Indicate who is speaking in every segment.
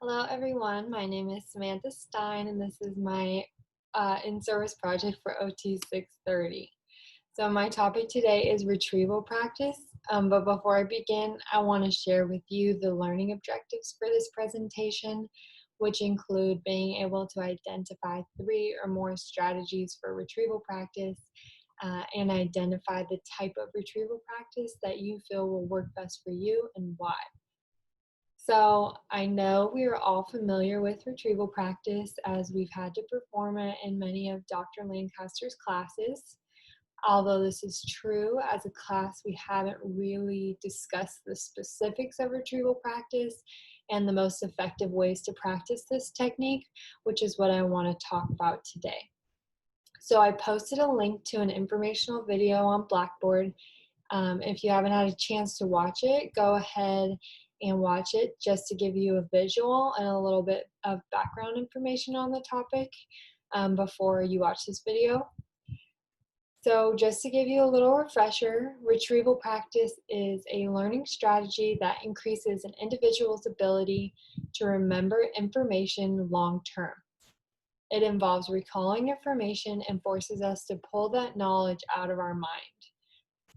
Speaker 1: Hello, everyone. My name is Samantha Stein, and this is my in-service project for OT 630. So my topic today is retrieval practice, but before I begin, I want to share with you the learning objectives for this presentation, which include being able to identify 3 or more strategies for retrieval practice and identify the type of retrieval practice that you feel will work best for you and why. So I know we are all familiar with retrieval practice as we've had to perform it in many of Dr. Lancaster's classes. Although this is true, as a class, we haven't really discussed the specifics of retrieval practice and the most effective ways to practice this technique, which is what I want to talk about today. So I posted a link to an informational video on Blackboard. If you haven't had a chance to watch it, go ahead and watch it just to give you a visual and a little bit of background information on the topic before you watch this video. So just to give you a little refresher, retrieval practice is a learning strategy that increases an individual's ability to remember information long term. It involves recalling information and forces us to pull that knowledge out of our mind.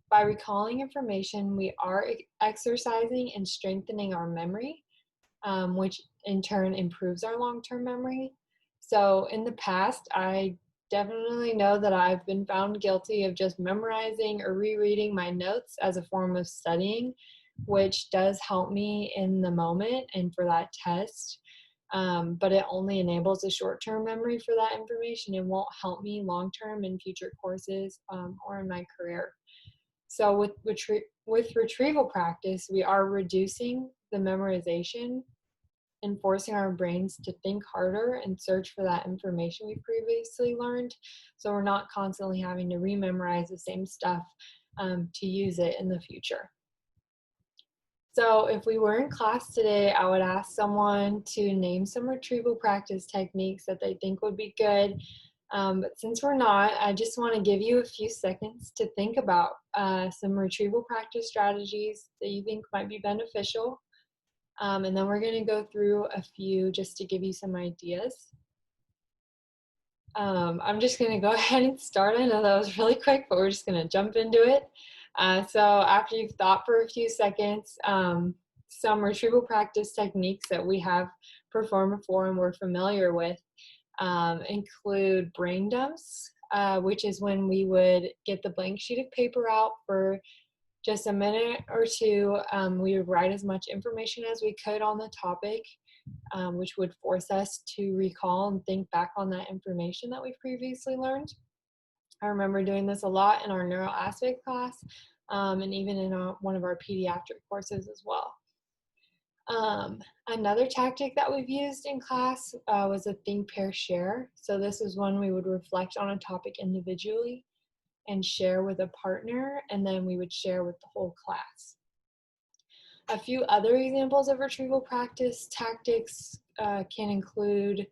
Speaker 1: By recalling information, we are exercising and strengthening our memory, which in turn improves our long-term memory. So in the past, I definitely know that I've been found guilty of just memorizing or rereading my notes as a form of studying, which does help me in the moment and for that test. But it only enables a short-term memory for that information. It won't help me long-term in future courses or in my career. So with retrieval practice, we are reducing the memorization and forcing our brains to think harder and search for that information we previously learned. So we're not constantly having to rememorize the same stuff to use it in the future. So if we were in class today, I would ask someone to name some retrieval practice techniques that they think would be good. But since we're not, I just want to give you a few seconds to think about some retrieval practice strategies that you think might be beneficial. And then we're going to go through a few just to give you some ideas. I'm just going to go ahead and start. I know that was really quick, but we're just going to jump into it. So after you've thought for a few seconds, some retrieval practice techniques that we have performed before and we're familiar with include brain dumps, which is when we would get the blank sheet of paper out for just a minute or two. We would write as much information as we could on the topic, which would force us to recall and think back on that information that we previously learned. I remember doing this a lot in our neuro aspect class and even in one of our pediatric courses as well. Another tactic that we've used in class was a think, pair, share. So this is when we would reflect on a topic individually and share with a partner, and then we would share with the whole class. A few other examples of retrieval practice tactics can include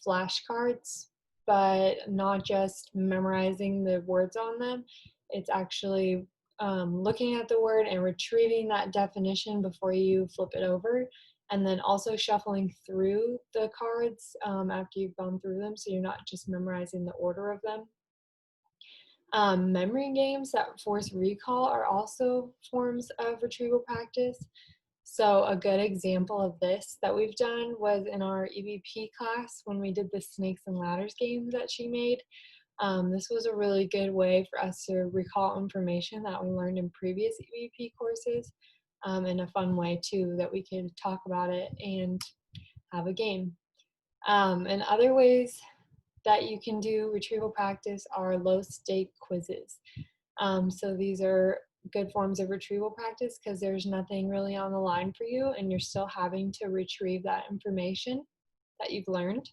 Speaker 1: flashcards, but not just memorizing the words on them. It's actually looking at the word and retrieving that definition before you flip it over, and then also shuffling through the cards after you've gone through them, so you're not just memorizing the order of them. Memory games that force recall are also forms of retrieval practice. So a good example of this that we've done was in our EVP class when we did the snakes and ladders game that she made. This was a really good way for us to recall information that we learned in previous EVP courses, and a fun way too that we could talk about it and have a game. And other ways that you can do retrieval practice are low-stake quizzes. So these are good forms of retrieval practice because there's nothing really on the line for you and you're still having to retrieve that information that you've learned.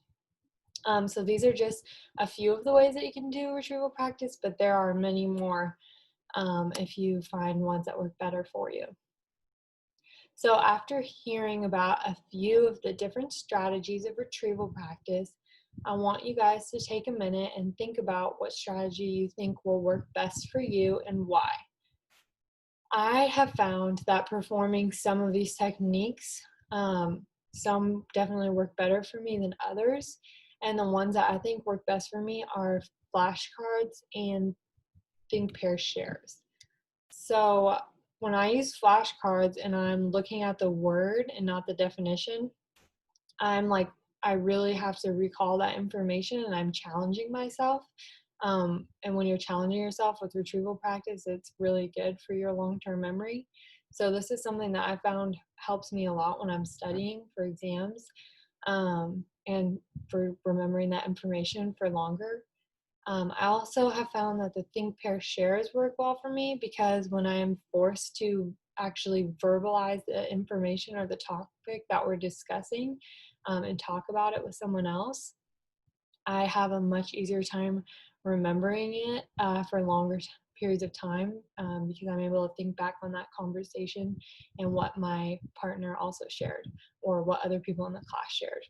Speaker 1: So these are just a few of the ways that you can do retrieval practice, but there are many more if you find ones that work better for you. So after hearing about a few of the different strategies of retrieval practice, I want you guys to take a minute and think about what strategy you think will work best for you and why. I have found that performing some of these techniques some definitely work better for me than others. And the ones that I think work best for me are flashcards and think pair shares. So when I use flashcards and I'm looking at the word and not the definition, I'm like, I really have to recall that information and I'm challenging myself. And when you're challenging yourself with retrieval practice, it's really good for your long-term memory. So this is something that I found helps me a lot when I'm studying for exams, and for remembering that information for longer. I also have found that the think pair shares work well for me because when I am forced to actually verbalize the information or the topic that we're discussing, and talk about it with someone else, I have a much easier time remembering it for longer periods of time, because I'm able to think back on that conversation and what my partner also shared or what other people in the class shared.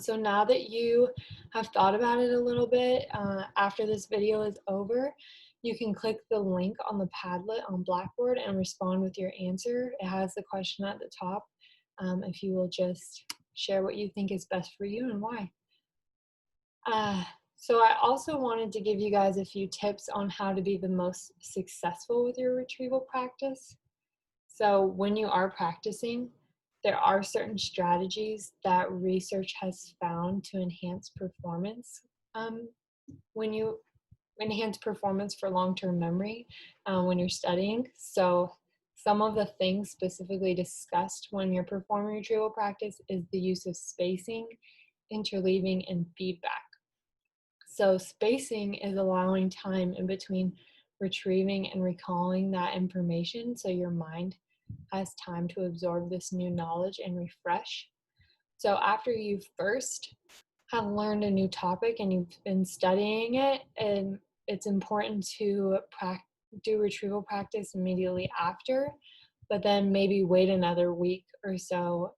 Speaker 1: So now that you have thought about it a little bit, after this video is over, you can click the link on the Padlet on Blackboard and respond with your answer. It has the question at the top. If you will just share what you think is best for you and why. So I also wanted to give you guys a few tips on how to be the most successful with your retrieval practice. So when you are practicing, there are certain strategies that research has found to enhance performance. When you enhance performance for long-term memory when you're studying. So some of the things specifically discussed when you're performing retrieval practice is the use of spacing, interleaving, and feedback. So spacing is allowing time in between retrieving and recalling that information so your mind has time to absorb this new knowledge and refresh. So after you first have learned a new topic and you've been studying it, and it's important to do retrieval practice immediately after, but then maybe wait another week or so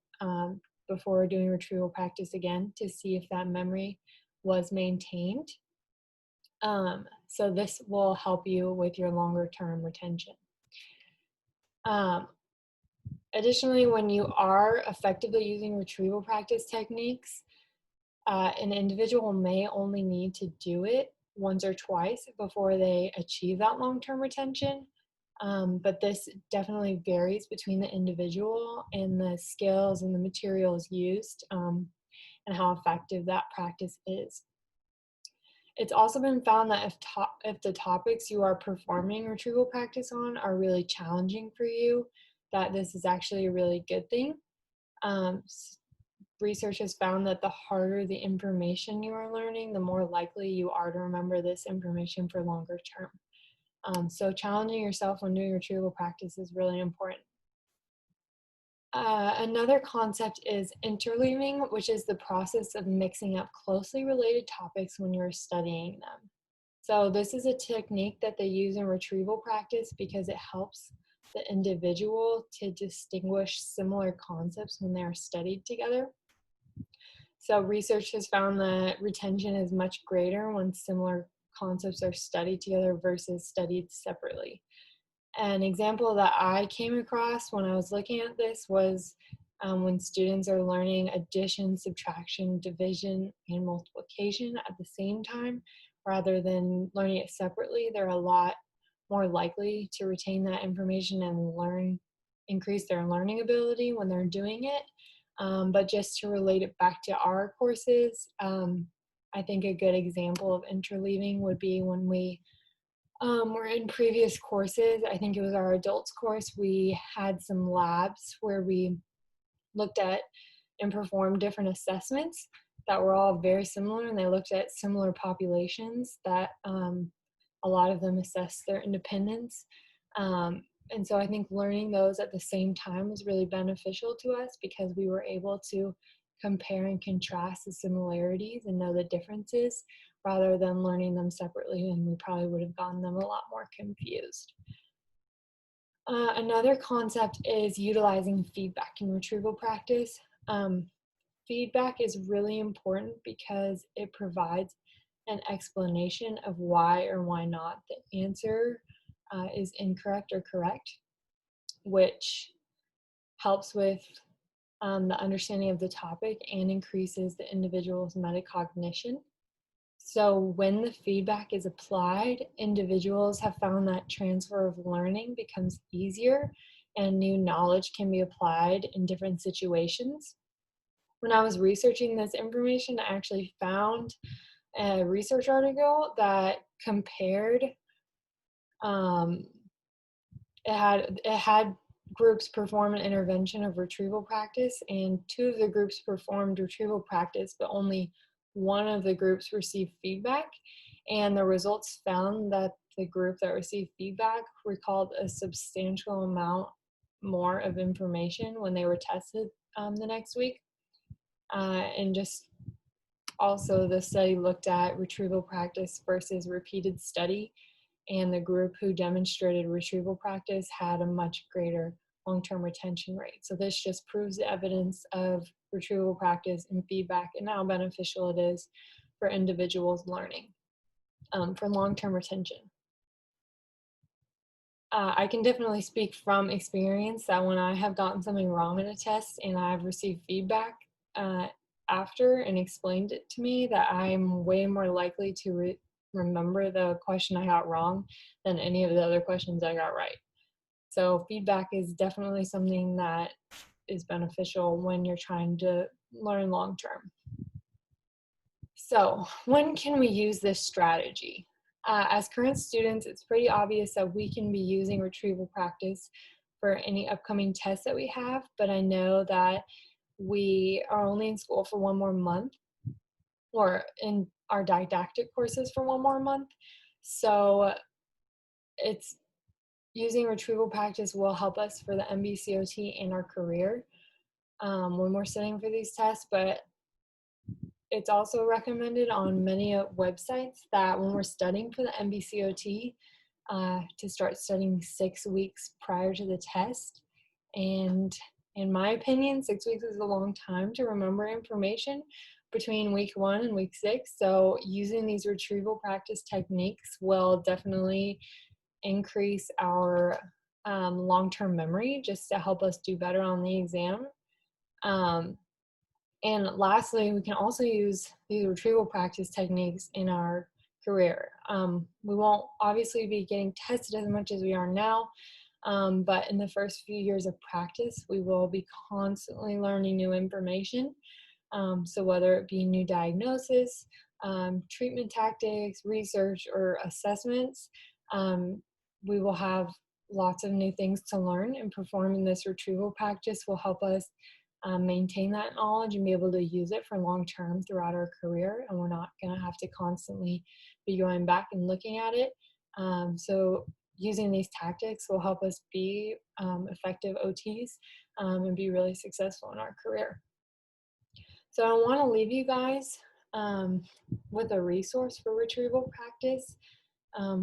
Speaker 1: before doing retrieval practice again to see if that memory was maintained. So this will help you with your longer term retention. Additionally, when you are effectively using retrieval practice techniques, an individual may only need to do it once or twice before they achieve that long-term retention. But this definitely varies between the individual and the skills and the materials used, and how effective that practice is. It's also been found that if the topics you are performing retrieval practice on are really challenging for you, that this is actually a really good thing. Research has found that the harder the information you are learning, the more likely you are to remember this information for longer term. So challenging yourself when doing retrieval practice is really important. Another concept is interleaving, which is the process of mixing up closely related topics when you're studying them. So this is a technique that they use in retrieval practice because it helps the individual to distinguish similar concepts when they are studied together. So research has found that retention is much greater when similar concepts are studied together versus studied separately. An example that I came across when I was looking at this was when students are learning addition, subtraction, division, and multiplication at the same time, rather than learning it separately, they're a lot more likely to retain that information and increase their learning ability when they're doing it. But just to relate it back to our courses, I think a good example of interleaving would be when we were in previous courses. I think it was our adults course. We had some labs where we looked at and performed different assessments that were all very similar, and they looked at similar populations that a lot of them assessed their independence. And so I think learning those at the same time was really beneficial to us because we were able to compare and contrast the similarities and know the differences rather than learning them separately, and we probably would have gotten them a lot more confused. Another concept is utilizing feedback in retrieval practice. Feedback is really important because it provides an explanation of why or why not the answer is incorrect or correct, which helps with the understanding of the topic and increases the individual's metacognition. So when the feedback is applied, individuals have found that transfer of learning becomes easier and new knowledge can be applied in different situations. When I was researching this information, I actually found a research article that compared, um, it had groups perform an intervention of retrieval practice, and 2 of the groups performed retrieval practice, but only 1 of the groups received feedback. And the results found that the group that received feedback recalled a substantial amount more of information when they were tested the next week. And just also, the study looked at retrieval practice versus repeated study, and the group who demonstrated retrieval practice had a much greater long-term retention rate. So this just proves the evidence of retrieval practice and feedback and how beneficial it is for individuals learning for long-term retention. I can definitely speak from experience that when I have gotten something wrong in a test and I've received feedback after and explained it to me, that I'm way more likely to remember the question I got wrong than any of the other questions I got right. So feedback is definitely something that is beneficial when you're trying to learn long term. So when can we use this strategy? As current students, it's pretty obvious that we can be using retrieval practice for any upcoming tests that we have, but I know that we are only in school for 1 more month, or in our didactic courses for 1 more month. So it's using retrieval practice will help us for the MBCOT in our career when we're studying for these tests, but it's also recommended on many websites that when we're studying for the MBCOT, to start studying 6 weeks prior to the test. And in my opinion, 6 weeks is a long time to remember information between week 1 and week 6. So using these retrieval practice techniques will definitely increase our long-term memory, just to help us do better on the exam. And lastly, we can also use these retrieval practice techniques in our career. We won't obviously be getting tested as much as we are now, but in the first few years of practice, we will be constantly learning new information. So whether it be new diagnosis, treatment tactics, research, or assessments, we will have lots of new things to learn, and performing this retrieval practice will help us maintain that knowledge and be able to use it for long term throughout our career, and we're not going to have to constantly be going back and looking at it. So using these tactics will help us be effective OTs and be really successful in our career. So I want to leave you guys with a resource for retrieval practice,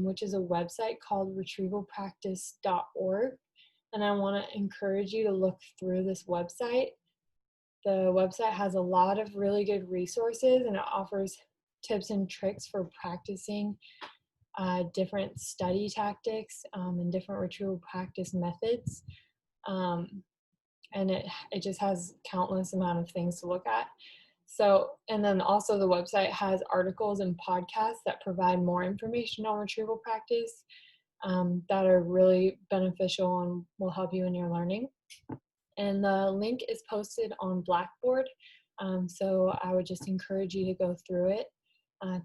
Speaker 1: which is a website called retrievalpractice.org. And I want to encourage you to look through this website. The website has a lot of really good resources, and it offers tips and tricks for practicing different study tactics and different retrieval practice methods. And it just has countless amount of things to look at. So, and then also the website has articles and podcasts that provide more information on retrieval practice that are really beneficial and will help you in your learning. And the link is posted on Blackboard. So I would just encourage you to go through it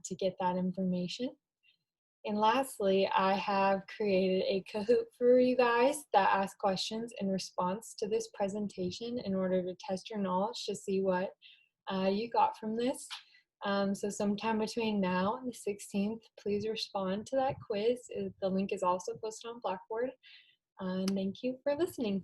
Speaker 1: to get that information. And lastly, I have created a Kahoot for you guys that asks questions in response to this presentation in order to test your knowledge to see what you got from this. So sometime between now and the 16th, please respond to that quiz. The link is also posted on Blackboard. And thank you for listening.